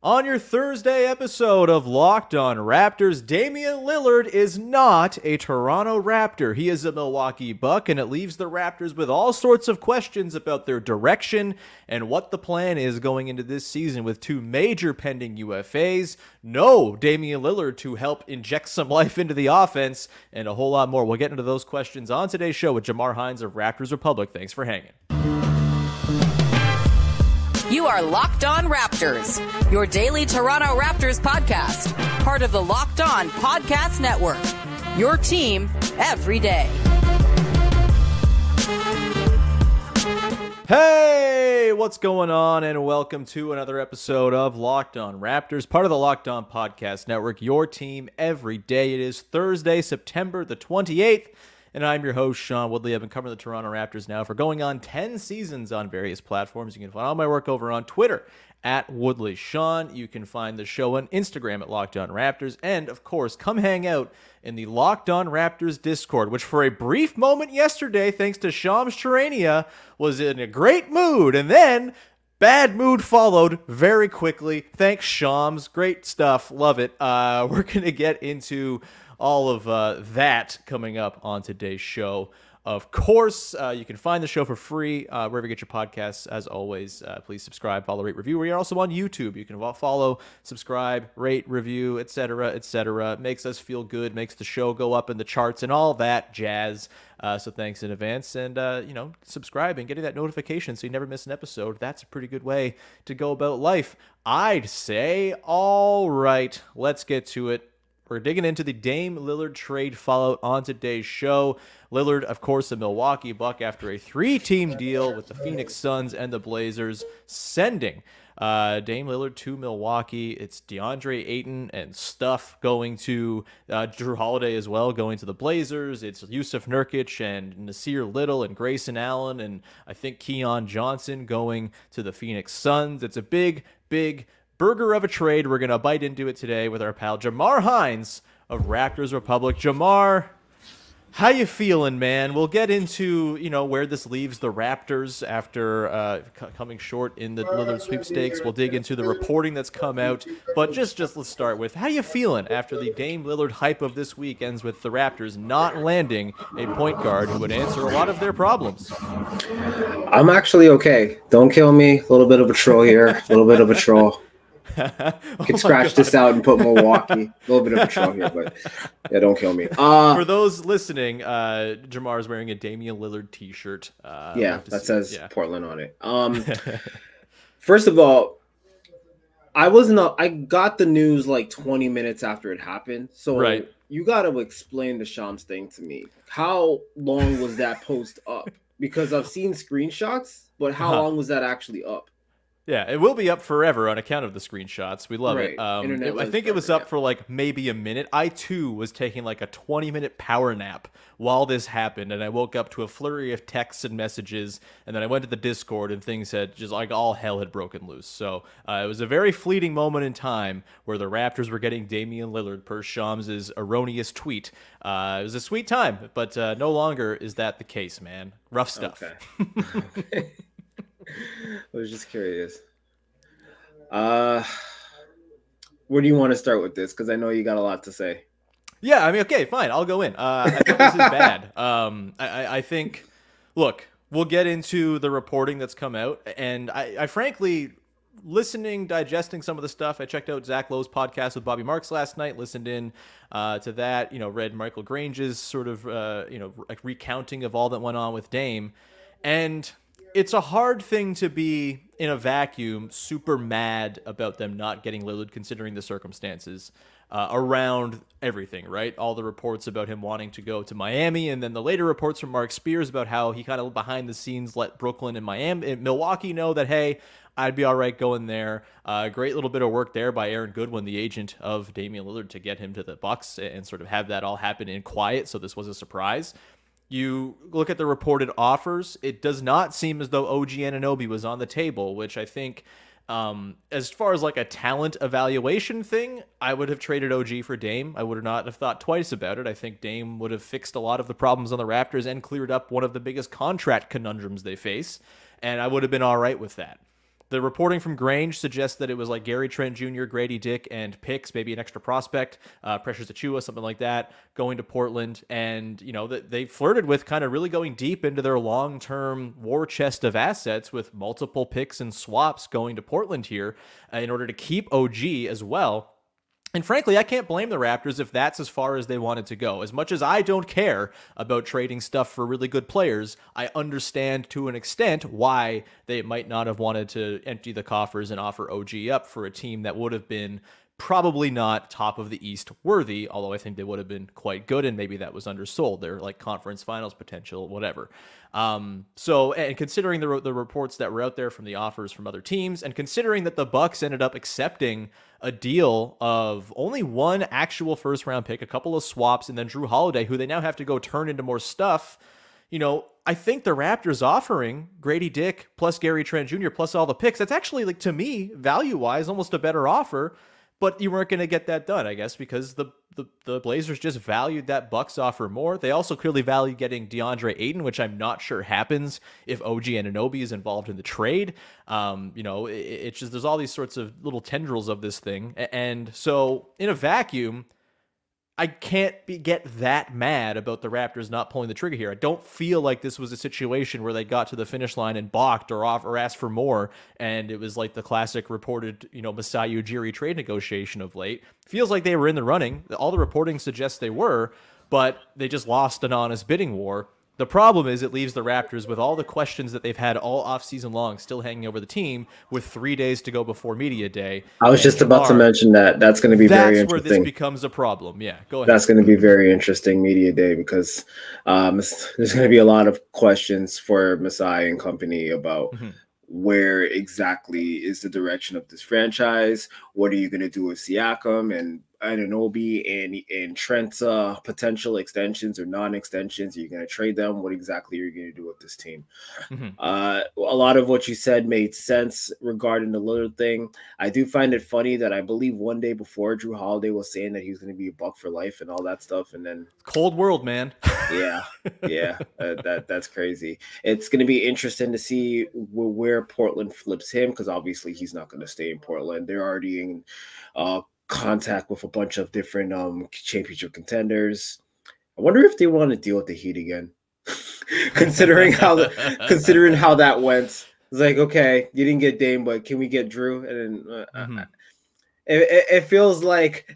On your Thursday episode of Locked On Raptors, Damian Lillard is not a Toronto Raptor. He is a Milwaukee Buck, and it leaves the Raptors with all sorts of questions about their direction and what the plan is going into this season with two major pending UFAs, no Damian Lillard to help inject some life into the offense, and a whole lot more. We'll get into those questions on today's show with Jamar Hinds of Raptors Republic. Thanks for hanging. You are Locked On Raptors, your daily Toronto Raptors podcast, part of the Locked On Podcast Network, your team every day. Hey, what's going on? And welcome to another episode of Locked On Raptors, part of the Locked On Podcast Network, your team every day. It is Thursday, September the 28th. And I'm your host, Sean Woodley. I've been covering the Toronto Raptors now for going on 10 seasons on various platforms. You can find all my work over on Twitter at Woodley Sean. You can find the show on Instagram at Locked On Raptors. And, of course, come hang out in the Locked On Raptors Discord, which for a brief moment yesterday, thanks to Shams Charania, was in a great mood. And then bad mood followed very quickly. Thanks, Shams. Great stuff. Love it. We're going to get into all of that coming up on today's show. Of course, you can find the show for free wherever you get your podcasts. As always, please subscribe, follow, rate, review. We are also on YouTube. You can follow, subscribe, rate, review, etc., etc. Makes us feel good, makes the show go up in the charts and all that jazz. So thanks in advance. And, subscribing, getting that notification so you never miss an episode. That's a pretty good way to go about life, I'd say. All right, let's get to it. We're digging into the Dame Lillard trade fallout on today's show. Lillard, of course, a Milwaukee Buck after a three-team deal with the Phoenix Suns and the Blazers, sending Dame Lillard to Milwaukee. It's DeAndre Ayton and stuff going to Drew Holiday as well, going to the Blazers. It's Yusuf Nurkic and Nasir Little and Grayson Allen and I think Keon Johnson going to the Phoenix Suns. It's a big burger of a trade. We're going to bite into it today with our pal Jamar Hinds of Raptors Republic. Jamar, how you feeling, man? We'll get into, where this leaves the Raptors after coming short in the Lillard sweepstakes. We'll dig into the reporting that's come out. But just let's start with, how you feeling after the Dame Lillard hype of this week ends with the Raptors not landing a point guard who would answer a lot of their problems? I'm actually okay. Don't kill me. A little bit of a troll here. A little bit of a troll. Could scratch this out and put Milwaukee. A little bit of a troll here, but yeah, don't kill me. For those listening, Jamar is wearing a Damian Lillard t-shirt. That says Portland on it. First of all, I got the news like 20 minutes after it happened. So right. You got to explain the Shams thing to me. How long was that post up? Because I've seen screenshots, but how long was that actually up? Yeah, it will be up forever on account of the screenshots. We love it. I think it was up for like maybe a minute. I, too, was taking like a 20-minute power nap while this happened, and I woke up to a flurry of texts and messages, and then I went to the Discord, and things had just like all hell had broken loose. So it was a very fleeting moment in time where the Raptors were getting Damian Lillard per Shams' erroneous tweet. It was a sweet time, but no longer is that the case, man. Rough stuff. Okay. I was just curious. Where do you want to start with this? Because I know you got a lot to say. Yeah, I mean, okay, fine. I'll go in. I think this is bad. I think, look, we'll get into the reporting that's come out. And I frankly, digesting some of the stuff, I checked out Zach Lowe's podcast with Bobby Marks last night, listened in to that, read Michael Grange's sort of, recounting of all that went on with Dame. And it's a hard thing to be in a vacuum super mad about them not getting Lillard considering the circumstances around everything, right? All the reports about him wanting to go to Miami, and then the later reports from Mark Spears about how he kind of behind the scenes let Brooklyn and Milwaukee know that, hey, I'd be all right going there. Great little bit of work there by Aaron Goodwin, the agent of Damian Lillard, to get him to the Bucks and sort of have that all happen in quiet, so this was a surprise. You look at the reported offers, it does not seem as though OG Anunoby was on the table, which I think, as far as like a talent evaluation thing, I would have traded OG for Dame. I would not have thought twice about it. I think Dame would have fixed a lot of the problems on the Raptors and cleared up one of the biggest contract conundrums they face, and I would have been all right with that. The reporting from Grange suggests that it was like Gary Trent Jr., Grady Dick, and picks, maybe an extra prospect, Precious Achiuwa, something like that, going to Portland. And, you know, they flirted with kind of really going deep into their long-term war chest of assets with multiple picks and swaps going to Portland here in order to keep OG as well. And frankly, I can't blame the Raptors if that's as far as they wanted to go. As much as I don't care about trading stuff for really good players, I understand to an extent why they might not have wanted to empty the coffers and offer OG up for a team that would have been probably not top of the East worthy, although I think they would have been quite good, and maybe that was undersold. They're like conference finals potential, whatever. So, and considering the reports that were out there from the offers from other teams, and considering that the Bucks ended up accepting a deal of only one actual first-round pick, a couple of swaps, and then Drew Holiday, who they now have to go turn into more stuff, you know, I think the Raptors offering Grady Dick plus Gary Trent Jr. plus all the picks, that's actually, like, to me, value-wise, almost a better offer. But you weren't going to get that done, I guess, because the Blazers just valued that Bucks offer more. They also clearly value getting DeAndre Ayton, which I'm not sure happens if OG Anunoby is involved in the trade. You know, it's just, there's all these sorts of little tendrils of this thing. And so in a vacuum, I can't get that mad about the Raptors not pulling the trigger here. I don't feel like this was a situation where they got to the finish line and balked or asked for more, and it was like the classic reported, you know, Masai Ujiri trade negotiation of late. Feels like they were in the running. All the reporting suggests they were, but they just lost an honest bidding war. The problem is it leaves the Raptors with all the questions that they've had all offseason long still hanging over the team with 3 days to go before media day. I was just about to mention that. That's going to be very interesting. That's where this becomes a problem. Yeah, go ahead. That's going to be very interesting media day because there's going to be a lot of questions for Masai and company about where exactly is the direction of this franchise. What are you going to do with Siakam and Anunoby and Trent's potential extensions or non-extensions? Are you going to trade them? What exactly are you going to do with this team? A lot of what you said made sense regarding the Lillard thing. I do find it funny that I believe one day before Drew Holiday was saying that he was going to be a Buck for life and all that stuff, and then cold world, man. That's crazy. It's going to be interesting to see where Portland flips him, because obviously he's not going to stay in Portland. They're already in contact with a bunch of different championship contenders. I wonder if they want to deal with the Heat again, considering how that went. It's like, okay, you didn't get Dame, but can we get Drew? And then it feels like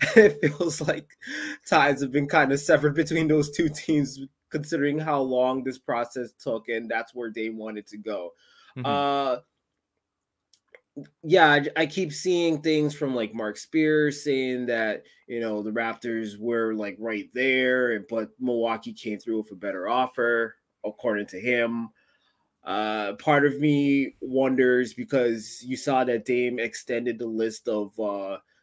ties have been kind of severed between those two teams, considering how long this process took, and that's where Dame wanted to go. I keep seeing things from like Mark Spears saying that, you know, the Raptors were like right there, but Milwaukee came through with a better offer, according to him. Part of me wonders, because you saw that Dame extended the list of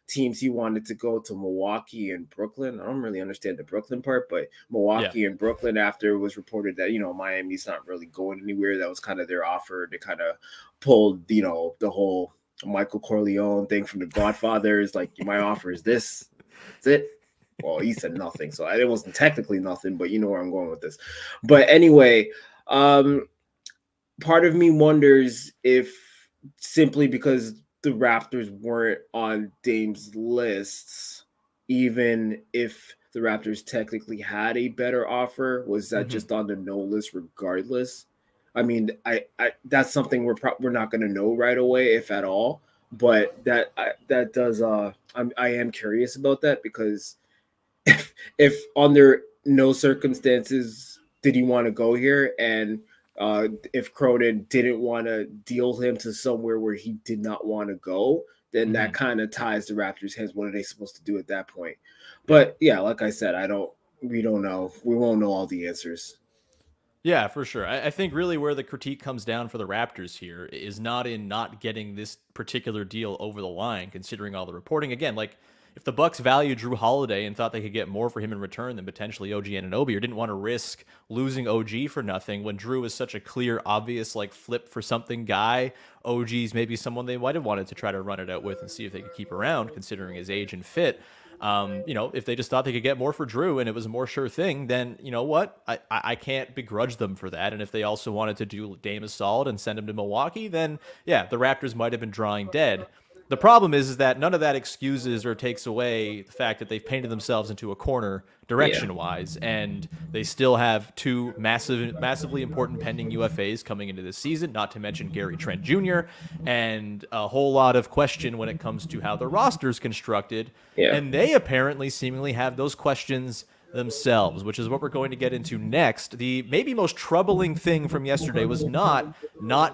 teams he wanted to go to Milwaukee and Brooklyn. I don't really understand the Brooklyn part, but Milwaukee and Brooklyn, after it was reported that, you know, Miami's not really going anywhere. That was kind of their offer. They kind of pulled, you know, the whole Michael Corleone thing from the Godfathers. Like, my offer is this. That's it. Well, he said nothing. So it wasn't technically nothing, but you know where I'm going with this. But anyway, part of me wonders if simply because the Raptors weren't on Dame's lists, even if the Raptors technically had a better offer, was that just on the no list regardless? I mean, I that's something we're not going to know right away, if at all. But that does I am curious about that, because if under no circumstances did he want to go here, and if Cronin didn't want to deal him to somewhere where he did not want to go, then that kind of ties the Raptors' hands. What are they supposed to do at that point? But yeah, like I said, we don't know. We won't know all the answers. Yeah, for sure. I think really where the critique comes down for the Raptors here is not in not getting this particular deal over the line, considering all the reporting. Again, like, if the Bucks valued Drew Holiday and thought they could get more for him in return than potentially OG Anunoby, or didn't want to risk losing OG for nothing when Drew is such a clear, obvious, like, flip for something guy, OG's maybe someone they might have wanted to try to run it out with and see if they could keep around, considering his age and fit. If they just thought they could get more for Drew and it was a more sure thing, then you know what? I can't begrudge them for that. And if they also wanted to do Dame a solid and send him to Milwaukee, then yeah, the Raptors might have been drawing dead. The problem is that none of that excuses or takes away the fact that they've painted themselves into a corner direction-wise, and they still have two massively important pending UFAs coming into this season, not to mention Gary Trent Jr., and a whole lot of question when it comes to how the roster's constructed, and they apparently seemingly have those questions themselves, which is what we're going to get into next. The maybe most troubling thing from yesterday was not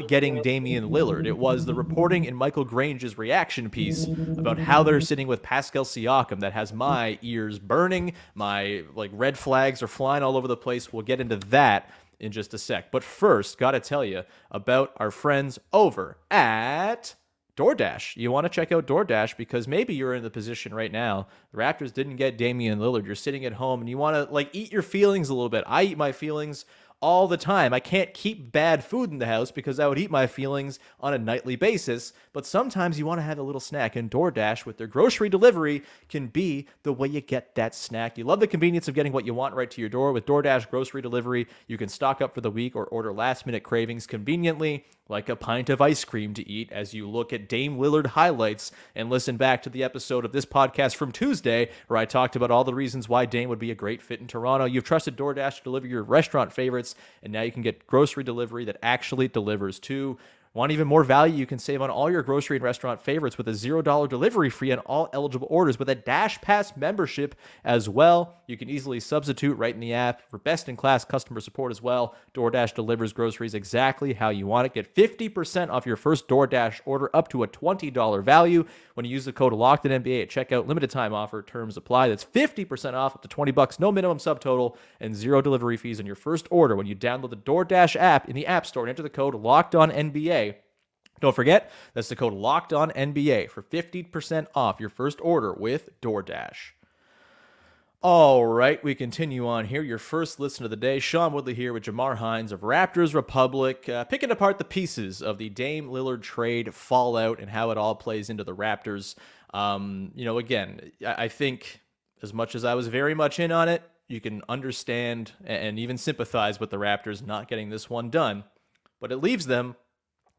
getting Damian Lillard. It was the reporting in Michael Grange's reaction piece about how they're sitting with Pascal Siakam that has my ears burning. My red flags are flying all over the place. We'll get into that in just a sec. But first, got to tell you about our friends over at DoorDash. You want to check out DoorDash because maybe you're in the position right now. The Raptors didn't get Damian Lillard. You're sitting at home and you want to eat your feelings a little bit. I eat my feelings all the time. I can't keep bad food in the house because I would eat my feelings on a nightly basis. But sometimes you want to have a little snack, and DoorDash with their grocery delivery can be the way you get that snack. You love the convenience of getting what you want right to your door. With DoorDash grocery delivery, you can stock up for the week or order last-minute cravings conveniently, like a pint of ice cream to eat as you look at Dame Lillard highlights and listen back to the episode of this podcast from Tuesday where I talked about all the reasons why Dame would be a great fit in Toronto. You've trusted DoorDash to deliver your restaurant favorites, and now you can get grocery delivery that actually delivers too. Want even more value? You can save on all your grocery and restaurant favorites with a $0 delivery fee on all eligible orders with a Dash Pass membership as well. You can easily substitute right in the app for best-in-class customer support as well. DoorDash delivers groceries exactly how you want it. Get 50% off your first DoorDash order up to a $20 value when you use the code LOCKEDONNBA at checkout. Limited time offer. Terms apply. That's 50% off up to $20. No minimum subtotal and zero delivery fees on your first order when you download the DoorDash app in the App Store and enter the code LOCKEDONNBA. Don't forget, that's the code LOCKEDONNBA for 50% off your first order with DoorDash. All right, we continue on here. Your first listen of the day. Sean Woodley here with Jamar Hinds of Raptors Republic, picking apart the pieces of the Dame Lillard trade fallout and how it all plays into the Raptors. Again, I think as much as I was very much in on it, you can understand and even sympathize with the Raptors not getting this one done, but it leaves them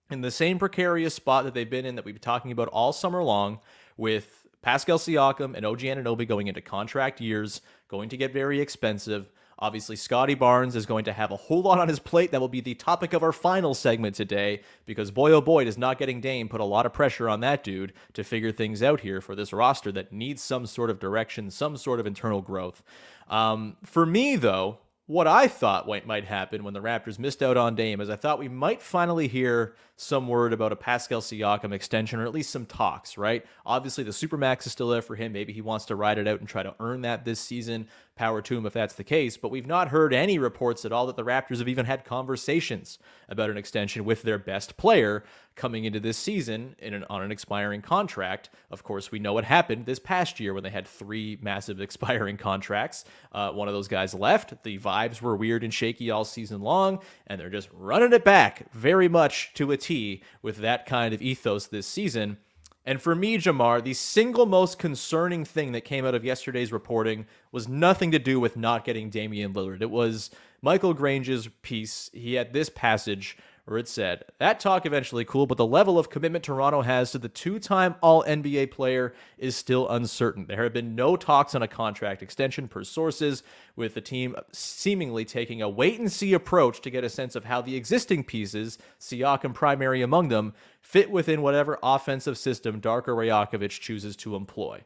in the same precarious spot that they've been in that we've been talking about all summer long, with Pascal Siakam and OG Anunoby going into contract years, going to get very expensive. Obviously, Scotty Barnes is going to have a whole lot on his plate. That will be the topic of our final segment today, because boy, oh boy, does not getting Dame put a lot of pressure on that dude to figure things out here for this roster that needs some sort of direction, some sort of internal growth. For me, though, what I thought might happen when the Raptors missed out on Dame is I thought we might finally hear some word about a Pascal Siakam extension, or at least some talks, right? Obviously, the Supermax is still there for him. Maybe he wants to ride it out and try to earn that this season. Power to him if that's the case. But we've not heard any reports at all that the Raptors have even had conversations about an extension with their best player coming into this season on an expiring contract. Of course, we know what happened this past year when they had 3 massive expiring contracts. One of those guys left. The vibes were weird and shaky all season long, and they're just running it back very much to a T with that kind of ethos this season. And for me, Jamar, the single most concerning thing that came out of yesterday's reporting was nothing to do with not getting Damian Lillard. It was Michael Grange's piece. He had this passage where it said, that talk eventually cool, but the level of commitment Toronto has to the 2-time All-NBA player is still uncertain. There have been no talks on a contract extension per sources, with the team seemingly taking a wait-and-see approach to get a sense of how the existing pieces, Siakam primary among them, fit within whatever offensive system Darko Rajakovic chooses to employ.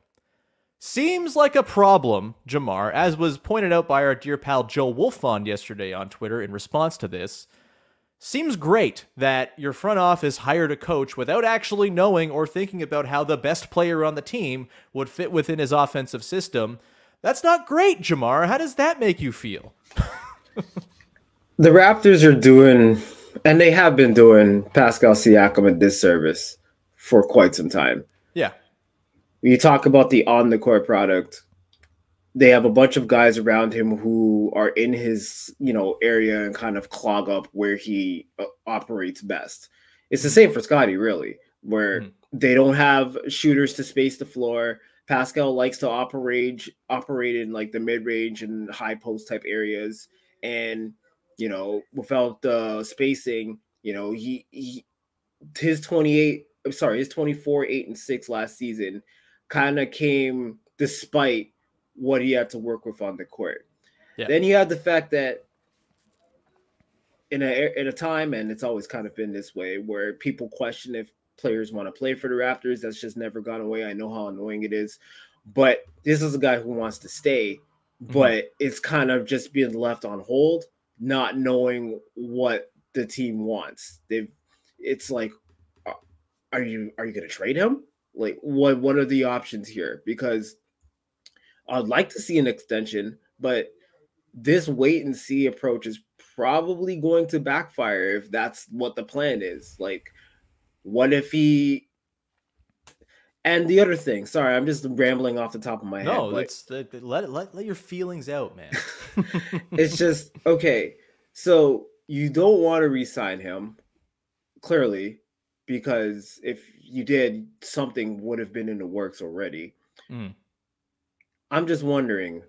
Seems like a problem, Jamar, as was pointed out by our dear pal Joe Wolfond yesterday on Twitter in response to this. Seems great that your front office hired a coach without actually knowing or thinking about how the best player on the team would fit within his offensive system. That's not great, Jamar. How does that make you feel? The Raptors are doing, and they have been doing, Pascal Siakam a disservice for quite some time. Yeah. When you talk about the on-the-court product, they have a bunch of guys around him who are in his, area and kind of clog up where he operates best. It's the same for Scotty, really, where they don't have shooters to space the floor. Pascal likes to operate in like the mid range and high post type areas, and without the spacing, his 24, 8 and 6 last season kind of came despite what he had to work with on the court. Yeah. Then you have the fact that in a time, and it's always kind of been this way, where people question if players want to play for the Raptors. That's just never gone away. I know how annoying it is, but this is a guy who wants to stay, but it's kind of just being left on hold, not knowing what the team wants. It's like, are you going to trade him? Like, what are the options here? Because I'd like to see an extension, but this wait and see approach is probably going to backfire if that's what the plan is. Like, what if he... And the other thing, sorry, I'm just rambling off the top of my head. No, let your feelings out, man. It's just, okay, so you don't want to re-sign him, clearly, because if you did, something would have been in the works already. I'm just wondering,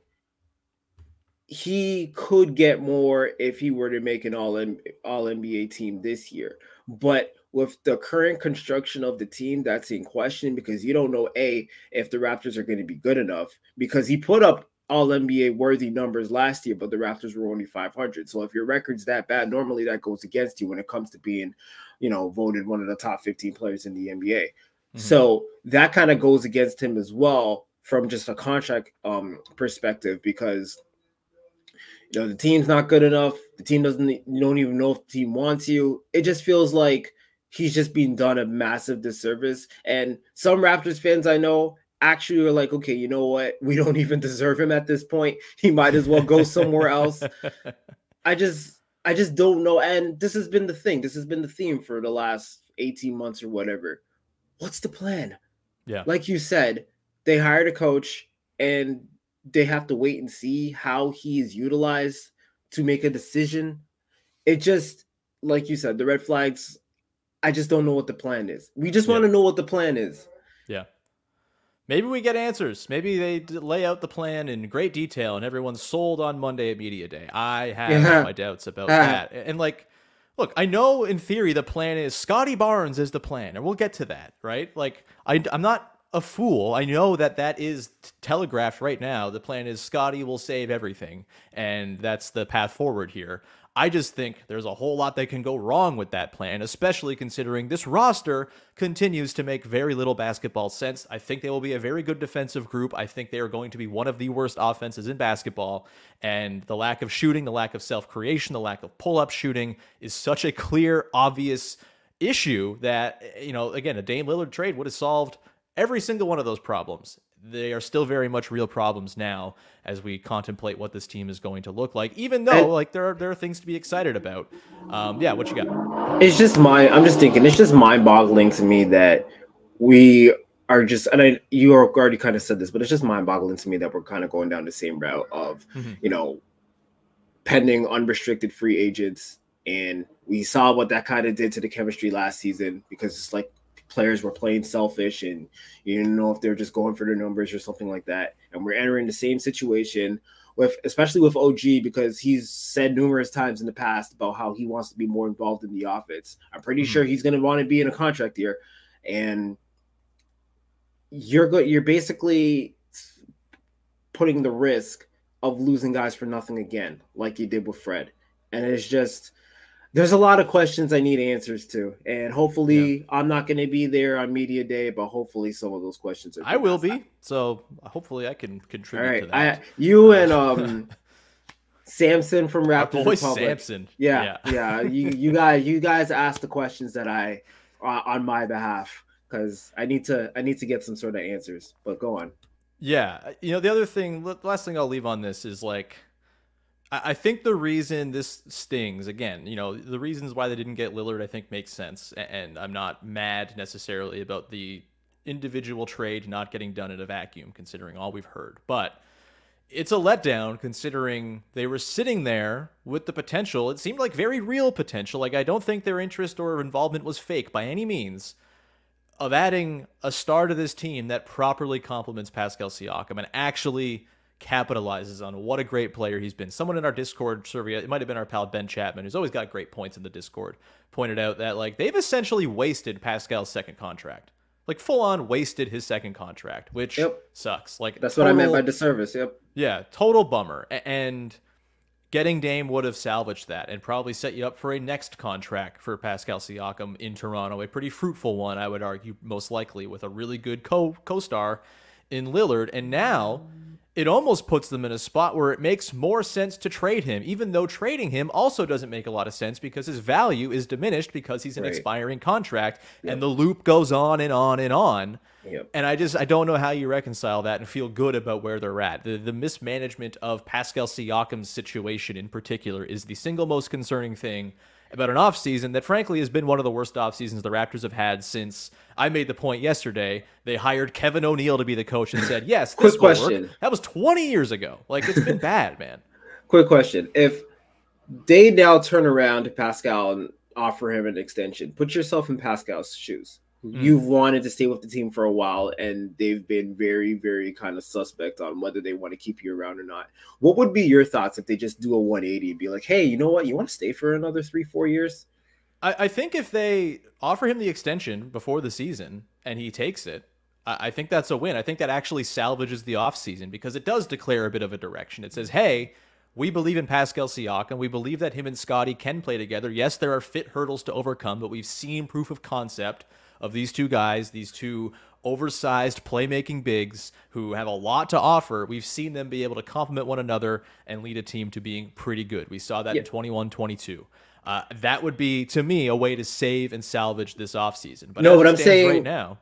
he could get more if he were to make an all NBA team this year, but with the current construction of the team, that's in question, because you don't know if the Raptors are going to be good enough, because he put up all NBA worthy numbers last year, but the Raptors were only 500. So if your record's that bad, normally that goes against you when it comes to being, voted one of the top 15 players in the NBA. So that kind of goes against him as well from just a contract perspective, because the team's not good enough. The team you don't even know if the team wants you. It just feels like he's just being done a massive disservice. And some Raptors fans I know actually are like, okay, you know what? We don't even deserve him at this point. He might as well go somewhere else. I just don't know. And this has been the thing. This has been the theme for the last 18 months or whatever. What's the plan? Yeah. Like you said, they hired a coach and they have to wait and see how he is utilized to make a decision. It just, like you said, the red flags, I just don't know what the plan is. We just want to know what the plan is. Yeah. Maybe we get answers. Maybe they lay out the plan in great detail and everyone's sold on Monday at Media Day. I have my doubts about that. And like, look, I know in theory the plan is Scotty Barnes is the plan, and we'll get to that, right? Like, I'm not a fool. I know that is telegraphed right now. The plan is Scotty will save everything, and that's the path forward here. I just think there's a whole lot that can go wrong with that plan, especially considering this roster continues to make very little basketball sense. I think they will be a very good defensive group. I think they are going to be one of the worst offenses in basketball, and the lack of shooting, the lack of self-creation, the lack of pull-up shooting is such a clear, obvious issue that, again, a Dame Lillard trade would have solved every single one of those problems. They are still very much real problems now as we contemplate what this team is going to look like, even though there are things to be excited about. What you got? It's just I'm just thinking, it's just mind-boggling to me that we are just, and you already kind of said this, but it's just mind-boggling to me that we're kind of going down the same route of, pending unrestricted free agents. And we saw what that kind of did to the chemistry last season, because it's like, players were playing selfish and you didn't know if they're just going for their numbers or something like that. And we're entering the same situation especially with OG, because he's said numerous times in the past about how he wants to be more involved in the offense. I'm pretty sure he's going to want to be in a contract year, and you're basically putting the risk of losing guys for nothing again, like you did with Fred. And it's just, there's a lot of questions I need answers to, and hopefully I'm not going to be there on Media Day, but hopefully some of those questions are. I will be, so hopefully I can contribute to that. You and Samson from Raptors Republic. Samson. Yeah. You guys ask the questions that I on my behalf, because I need to get some sort of answers. But go on. Yeah, the other thing, the last thing I'll leave on this is like, I think the reason this stings, again, the reasons why they didn't get Lillard, I think makes sense. And I'm not mad necessarily about the individual trade not getting done in a vacuum, considering all we've heard. But it's a letdown considering they were sitting there with the potential. It seemed like very real potential. Like, I don't think their interest or involvement was fake by any means of adding a star to this team that properly complements Pascal Siakam and actually capitalizes on what a great player he's been. Someone in our Discord survey, it might have been our pal Ben Chapman, who's always got great points in the Discord, pointed out that like they've essentially wasted Pascal's second contract. Like full on wasted his second contract, which sucks. Like that's what I meant by disservice. Yep. Yeah, total bummer. And getting Dame would have salvaged that and probably set you up for a next contract for Pascal Siakam in Toronto, a pretty fruitful one, I would argue, most likely, with a really good co-star in Lillard. And now it almost puts them in a spot where it makes more sense to trade him, even though trading him also doesn't make a lot of sense because his value is diminished because he's an expiring contract, and the loop goes on and on and on. And I don't know how you reconcile that and feel good about where they're at. The mismanagement of Pascal Siakam's situation in particular is the single most concerning thing about an offseason that frankly has been one of the worst offseasons the Raptors have had since I made the point yesterday. They hired Kevin O'Neal to be the coach and said, yes, this will work. That was 20 years ago. Like, it's been bad, man. Quick question. If they now turn around to Pascal and offer him an extension, put yourself in Pascal's shoes. You've wanted to stay with the team for a while, and they've been very, very kind of suspect on whether they want to keep you around or not. What would be your thoughts if they just do a 180 and be like, hey, you know what? You want to stay for another 3-4 years? I think if they offer him the extension before the season and he takes it, I think that's a win. I think that actually salvages the offseason because it does declare a bit of a direction. It says, hey, we believe in Pascal Siakam. We believe that him and Scotty can play together. Yes, there are fit hurdles to overcome, but we've seen proof of concept of these two guys, these two oversized playmaking bigs who have a lot to offer. We've seen them be able to complement one another and lead a team to being pretty good. We saw that in 21-22. That would be, to me, a way to save and salvage this offseason. But no, what I'm saying right now,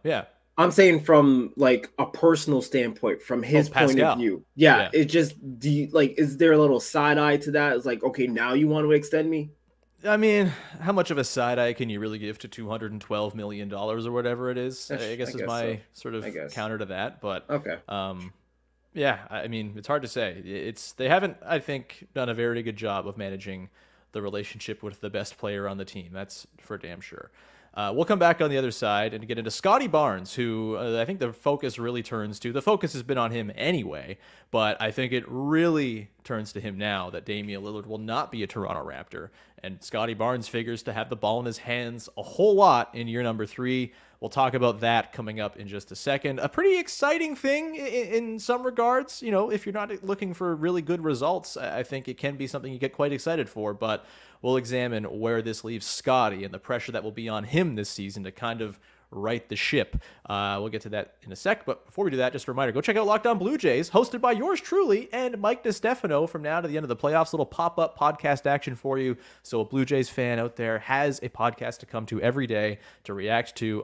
I'm saying from like a personal standpoint, from his point of view. It just, is there a little side eye to that? It's like, okay, now you want to extend me? I mean, how much of a side eye can you really give to $212 million or whatever it is? I guess is my sort of counter to that. But I mean, it's hard to say. They haven't, I think, done a very good job of managing the relationship with the best player on the team. That's for damn sure. We'll come back on the other side and get into Scotty Barnes, who I think the focus really turns to. The focus has been on him anyway, but I think it really turns to him now that Damian Lillard will not be a Toronto Raptor. And Scotty Barnes figures to have the ball in his hands a whole lot in year number 3. We'll talk about that coming up in just a second. A pretty exciting thing in some regards. You know, if you're not looking for really good results, I think it can be something you get quite excited for. But we'll examine where this leaves Scotty and the pressure that will be on him this season to kind of right the ship. We'll get to that in a sec, but before we do that, just a reminder, go check out Locked On Blue Jays, hosted by yours truly and Mike DiStefano from now to the end of the playoffs. Little pop-up podcast action for you. So a Blue Jays fan out there has a podcast to come to every day to react to,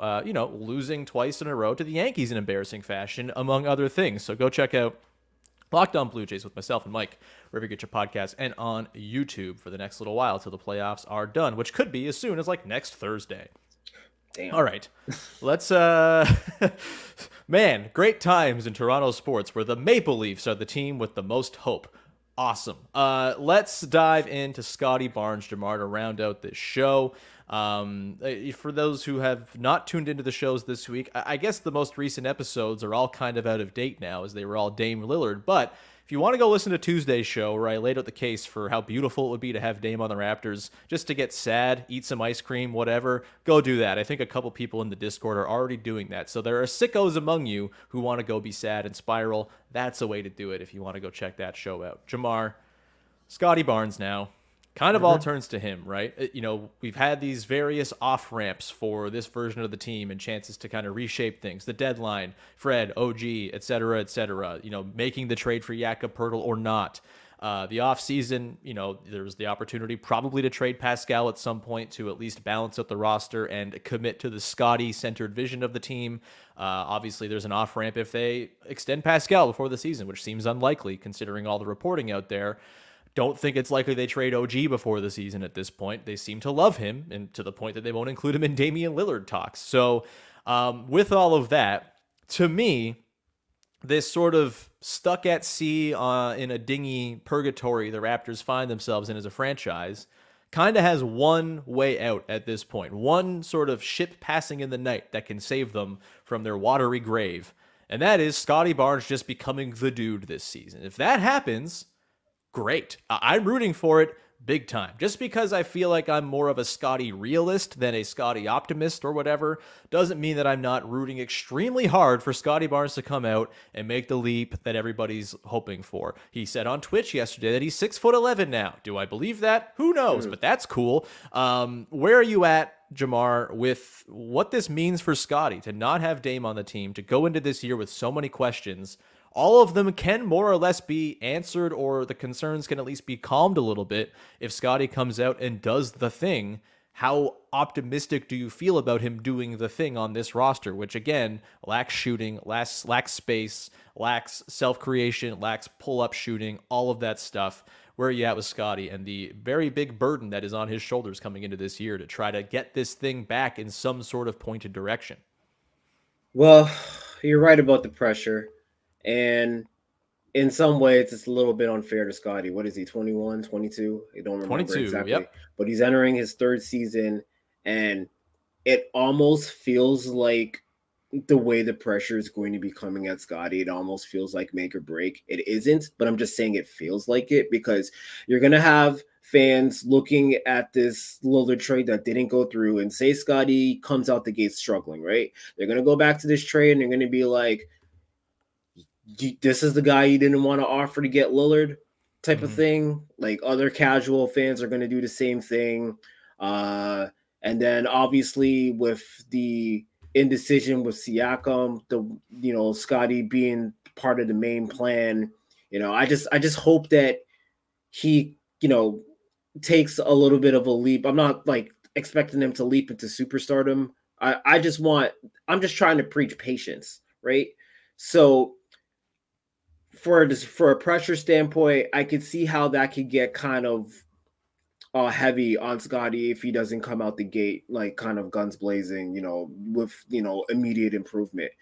losing twice in a row to the Yankees in embarrassing fashion, among other things. So go check out Locked On Blue Jays with myself and Mike, wherever you get your podcasts, and on YouTube for the next little while till the playoffs are done, which could be as soon as like next Thursday. Damn. All right, let's, man, great times in Toronto sports where the Maple Leafs are the team with the most hope. Awesome. Let's dive into Scottie Barnes, Jamar, to round out this show. For those who have not tuned into the shows this week, I guess the most recent episodes are all kind of out of date now as they were all Dame Lillard, but if you want to go listen to Tuesday's show where I laid out the case for how beautiful it would be to have Dame on the Raptors just to get sad, eat some ice cream, whatever, go do that. I think a couple people in the Discord are already doing that. So there are sickos among you who want to go be sad and spiral. That's a way to do it if you want to go check that show out. Jamar, Scottie Barnes now. Kind of all turns to him, right? You know, we've had these various off-ramps for this version of the team and chances to kind of reshape things. The deadline, Fred, OG, et cetera, you know, making the trade for Jakob Poeltl or not. The offseason, you know, there's the opportunity probably to trade Pascal at some point to at least balance out the roster and commit to the Scotty-centered vision of the team. Obviously, there's an off-ramp if they extend Pascal before the season, which seems unlikely considering all the reporting out there. Don't think it's likely they trade OG before the season at this point. They seem to love him, and to the point that they won't include him in Damian Lillard talks. So with all of that, to me, this sort of stuck at sea in a dingy purgatory the Raptors find themselves in as a franchise kind of has one way out at this point, one sort of ship passing in the night that can save them from their watery grave. And that is Scotty Barnes just becoming the dude this season. If that happens, great. I'm rooting for it big time. Just because I feel like I'm more of a Scotty realist than a Scotty optimist or whatever doesn't mean that I'm not rooting extremely hard for Scotty Barnes to come out and make the leap that everybody's hoping for. He said on Twitch yesterday that he's 6'11" now. Do I believe that? Who knows? But that's cool. Where are you at, Jamar, with what this means for Scotty to not have Dame on the team, to go into this year with so many questions? All of them can more or less be answered, or the concerns can at least be calmed a little bit if Scotty comes out and does the thing. How optimistic do you feel about him doing the thing on this roster, which again lacks shooting, lacks space, lacks self-creation, lacks pull-up shooting, all of that stuff? Where are you at with Scotty and the very big burden that is on his shoulders coming into this year to try to get this thing back in some sort of pointed direction? Well, you're right about the pressure. And in some ways, it's a little bit unfair to Scotty. What is he, 21, 22? I don't remember 22, exactly. yep. But he's entering his third season, and it almost feels like the way the pressure is going to be coming at Scotty, it almost feels like make or break. It isn't, but I'm just saying it feels like it, because you're going to have fans looking at this Lillard trade that didn't go through and say Scotty comes out the gate struggling, right? They're going to go back to this trade and they're going to be like, this is the guy you didn't want to offer to get Lillard type of thing. Like other casual fans are going to do the same thing. And then obviously with the indecision with Siakam, Scotty being part of the main plan, I just hope that he, takes a little bit of a leap. I'm not like expecting him to leap into superstardom. I'm just trying to preach patience, right? So for a pressure standpoint, I could see how that could get kind of heavy on Scotty if he doesn't come out the gate like kind of guns blazing, with immediate improvement.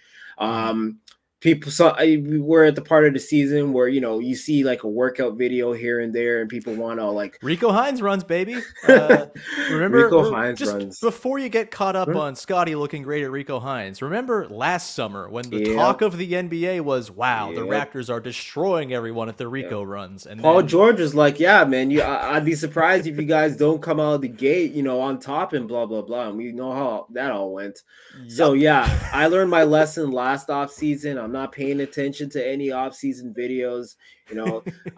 We're at the part of the season where you see like a workout video here and there, and people want to like Rico Hinds runs, baby. Remember Rico Hinds just runs. Before you get caught up on Scotty looking great at Rico Hinds, remember last summer when the talk of the NBA was, wow, the Raptors are destroying everyone if the Rico runs. And Paul George was like, yeah, man, I'd be surprised if you guys don't come out of the gate, on top and blah, blah, blah. And we know how that all went. Yep. So yeah, I learned my lesson last off season. I'm not paying attention to any off-season videos.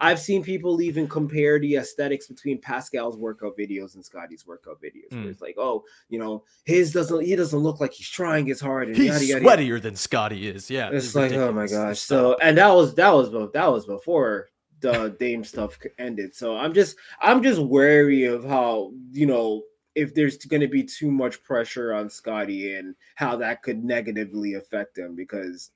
I've seen people even compare the aesthetics between Pascal's workout videos and Scotty's workout videos. Where it's like, he doesn't look like he's trying as hard. And he's sweatier than Scotty is. Yeah, it's like, oh my gosh. So, and that was before the Dame stuff ended. So I'm just wary of how if there's going to be too much pressure on Scotty and how that could negatively affect him, because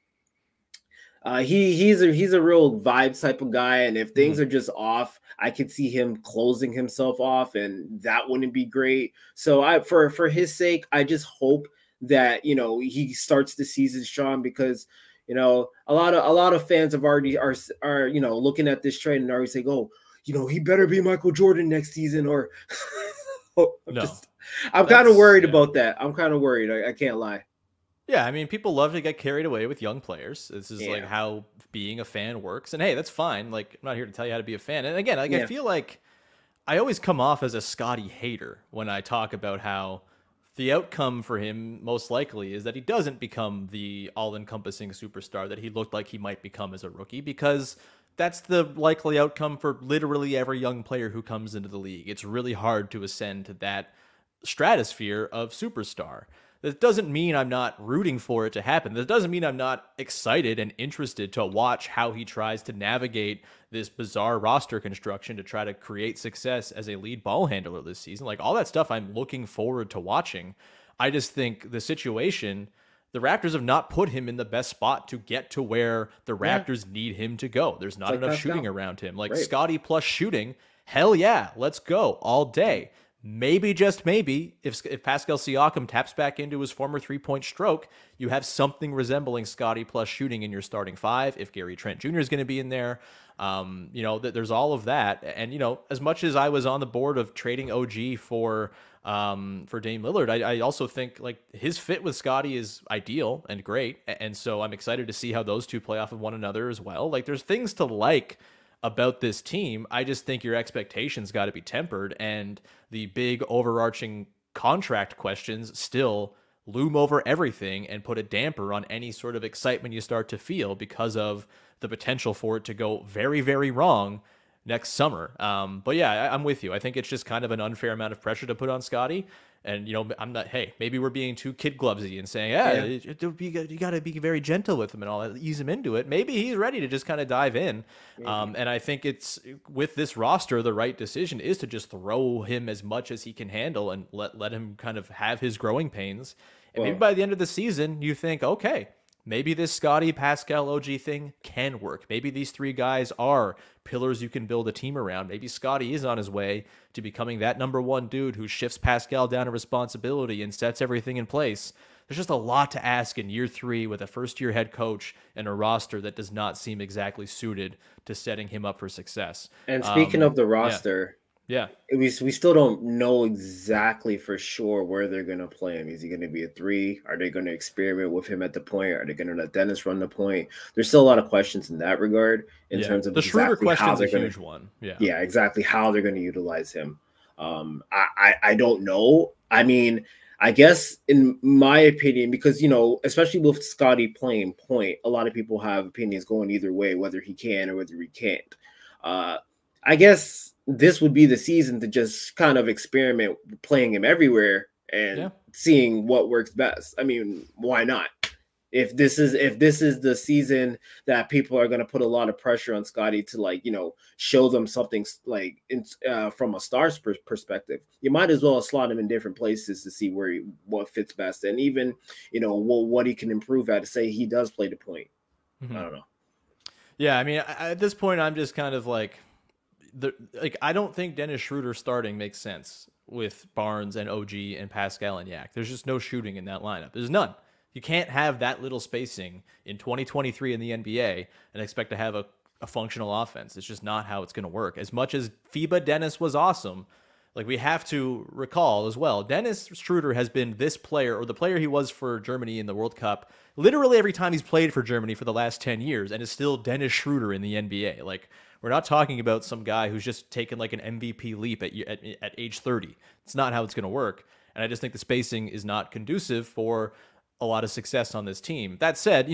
he's a real vibes type of guy, and if things are just off, I could see him closing himself off, and that wouldn't be great. So for his sake, I just hope that he starts the season strong, because a lot of fans have already are looking at this trade and already saying, oh, he better be Michael Jordan next season, or I'm kind of worried about that. I'm kind of worried. I can't lie. Yeah, I mean, people love to get carried away with young players. This is like how being a fan works. And hey, that's fine. Like, I'm not here to tell you how to be a fan. And again, I feel like I always come off as a Scotty hater when I talk about how the outcome for him most likely is that he doesn't become the all-encompassing superstar that he looked like he might become as a rookie, because that's the likely outcome for literally every young player who comes into the league. It's really hard to ascend to that stratosphere of superstar. That doesn't mean I'm not rooting for it to happen. That doesn't mean I'm not excited and interested to watch how he tries to navigate this bizarre roster construction to try to create success as a lead ball handler this season. Like, all that stuff I'm looking forward to watching. I just think the situation, the Raptors have not put him in the best spot to get to where the Raptors need him to go. There's not enough shooting around him. Like, Scotty plus shooting, hell yeah, let's go all day. maybe, just maybe, if Pascal Siakam taps back into his former three-point stroke, you have something resembling Scottie plus shooting in your starting five. If Gary Trent Jr. is going to be in there, there's all of that. And, as much as I was on the board of trading OG for Dame Lillard, I also think like his fit with Scottie is ideal and great. And so I'm excited to see how those two play off of one another as well. Like, there's things to like about this team. I just think your expectations got to be tempered, and the big overarching contract questions still loom over everything and put a damper on any sort of excitement you start to feel because of the potential for it to go very, very wrong next summer. But yeah, I'm with you. I think it's just kind of an unfair amount of pressure to put on Scottie. And, I'm not, hey, maybe we're being too kid glovesy and saying, you got to be very gentle with him and all that, ease him into it. Maybe he's ready to just kind of dive in. And I think it's, with this roster, the right decision is to just throw him as much as he can handle and let him kind of have his growing pains. And maybe by the end of the season, you think, okay, maybe this Scottie, Pascal, OG thing can work. Maybe these three guys are pillars you can build a team around. Maybe Scottie is on his way to becoming that number one dude who shifts Pascal down to responsibility and sets everything in place. There's just a lot to ask in year 3 with a first-year head coach and a roster that does not seem exactly suited to setting him up for success. And speaking of the roster... Yeah. We still don't know exactly for sure where they're going to play him. Is he going to be a 3? Are they going to experiment with him at the point? Are they going to let Dennis run the point? There's still a lot of questions in that regard in terms of the Schroeder exactly question is a gonna, huge one. Yeah, exactly how they're going to utilize him. I don't know. I mean, I guess in my opinion, because, especially with Scottie playing point, a lot of people have opinions going either way, whether he can or whether he can't. I guess this would be the season to just kind of experiment playing him everywhere and seeing what works best. I mean, why not? If this is the season that people are going to put a lot of pressure on Scottie to show them something from a star's perspective, you might as well slot him in different places to see what fits best, and even what he can improve at. Say he does play the point. I don't know. Yeah, I mean, at this point, I'm just kind of I don't think Dennis Schroeder starting makes sense with Barnes and OG and Pascal and Yak. There's just no shooting in that lineup. There's none. You can't have that little spacing in 2023 in the NBA and expect to have a functional offense. It's just not how it's going to work. As much as FIBA Dennis was awesome, we have to recall as well, Dennis Schroeder has been this player, or the player he was for Germany in the World Cup, literally every time he's played for Germany for the last 10 years, and is still Dennis Schroeder in the NBA. We're not talking about some guy who's just taken an MVP leap at age 30. It's not how it's going to work. And I just think the spacing is not conducive for a lot of success on this team. That said,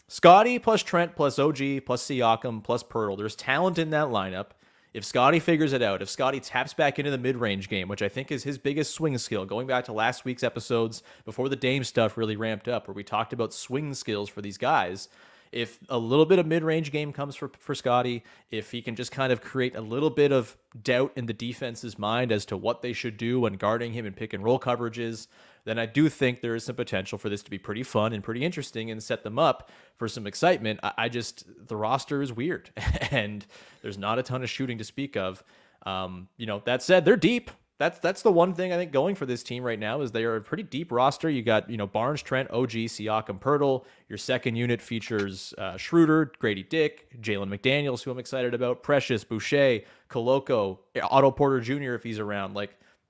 Scottie plus Trent plus OG plus Siakam plus Pirtle, there's talent in that lineup. If Scottie figures it out, if Scottie taps back into the mid-range game, which I think is his biggest swing skill, going back to last week's episodes before the Dame stuff really ramped up, where we talked about swing skills for these guys, if a little bit of mid-range game comes for Scottie, if he can just kind of create a little bit of doubt in the defense's mind as to what they should do when guarding him in pick-and-roll coverages, then I do think there is some potential for this to be pretty fun and pretty interesting and set them up for some excitement. The roster is weird, and there's not a ton of shooting to speak of. That said, they're deep. That's the one thing I think going for this team right now is they are a pretty deep roster. You got, Barnes, Trent, OG, Siakam, Pirtle. Your second unit features Schroeder, Grady Dick, Jalen McDaniels, who I'm excited about, Precious, Boucher, Koloko, Otto Porter Jr. if he's around.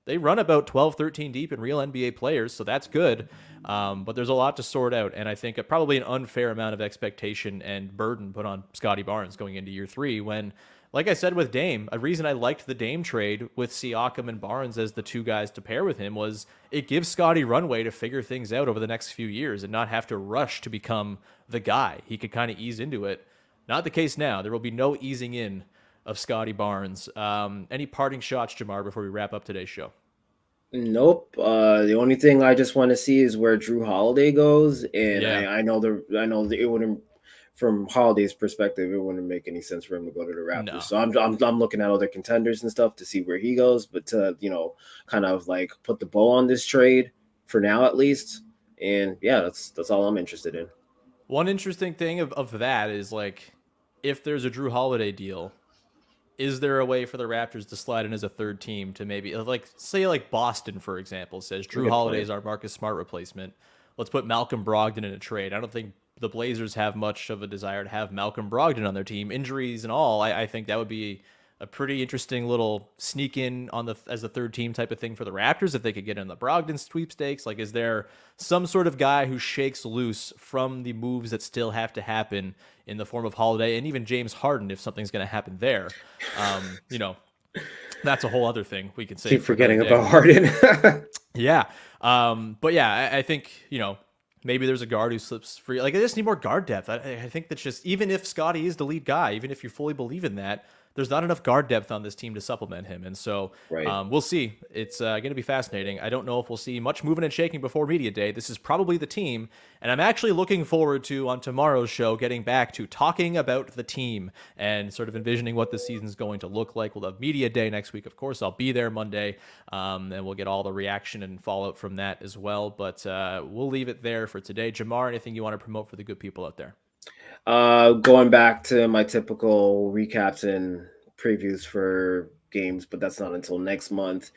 They run about 12, 13 deep in real NBA players, so that's good. But there's a lot to sort out, and I think probably an unfair amount of expectation and burden put on Scottie Barnes going into year 3 when, like I said with Dame, a reason I liked the Dame trade with Siakam and Barnes as the two guys to pair with him was it gives Scottie runway to figure things out over the next few years and not have to rush to become the guy. He could kind of ease into it. Not the case now. There will be no easing in of Scottie Barnes. Any parting shots, Jamar, before we wrap up today's show? Nope. The only thing I just want to see is where Drew Holiday goes, and I know it wouldn't. From Holiday's perspective, it wouldn't make any sense for him to go to the Raptors. No. So I'm looking at other contenders and stuff to see where he goes, but to kind of put the bow on this trade for now at least. And yeah, that's all I'm interested in. One interesting thing of that is if there's a Drew Holiday deal, is there a way for the Raptors to slide in as a third team to maybe, like, say, like Boston, for example, says Drew Holiday is our Marcus Smart replacement. Let's put Malcolm Brogdon in a trade. I don't think the Blazers have much of a desire to have Malcolm Brogdon on their team. Injuries and all, I think that would be a pretty interesting little sneak in on as the third team type of thing for the Raptors if they could get in the Brogdon sweepstakes. Like, is there some sort of guy who shakes loose from the moves that still have to happen in the form of Holiday and even James Harden if something's going to happen there? That's a whole other thing we can say. Keep forgetting about Harden. Yeah. But yeah, I think, maybe there's a guard who slips free. Like, I just need more guard depth. I think that's just, even if Scottie is the lead guy, even if you fully believe in that, there's not enough guard depth on this team to supplement him. And so we'll see. It's going to be fascinating. I don't know if we'll see much moving and shaking before media day. This is probably the team. And I'm actually looking forward to, on tomorrow's show, getting back to talking about the team and sort of envisioning what the season's going to look like. We'll have media day next week. Of course, I'll be there Monday, and we'll get all the reaction and fallout from that as well. But we'll leave it there for today. Jamar, anything you want to promote for the good people out there? Going back to my typical recaps and previews for games, but that's not until next month.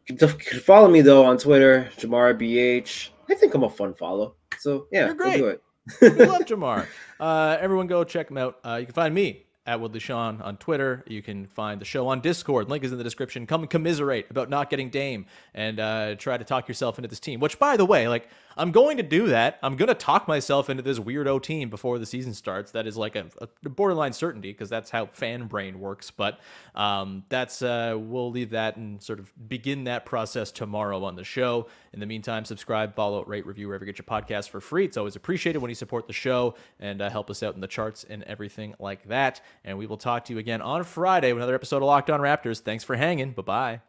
You can follow me though on Twitter, Jamar BH. I think I'm a fun follow. So yeah, you're great. We'll do it. We love Jamar. Everyone go check him out. You can find me at Woodley Sean on Twitter. You can find the show on Discord. Link is in the description. Come and commiserate about not getting Dame and try to talk yourself into this team, which, by the way, like, I'm going to do that. I'm going to talk myself into this weirdo team before the season starts. That is like a borderline certainty because that's how fan brain works. But we'll leave that and sort of begin that process tomorrow on the show. In the meantime, subscribe, follow, rate, review wherever you get your podcasts for free. It's always appreciated when you support the show and help us out in the charts and everything like that. And we will talk to you again on Friday with another episode of Locked On Raptors. Thanks for hanging. Bye-bye.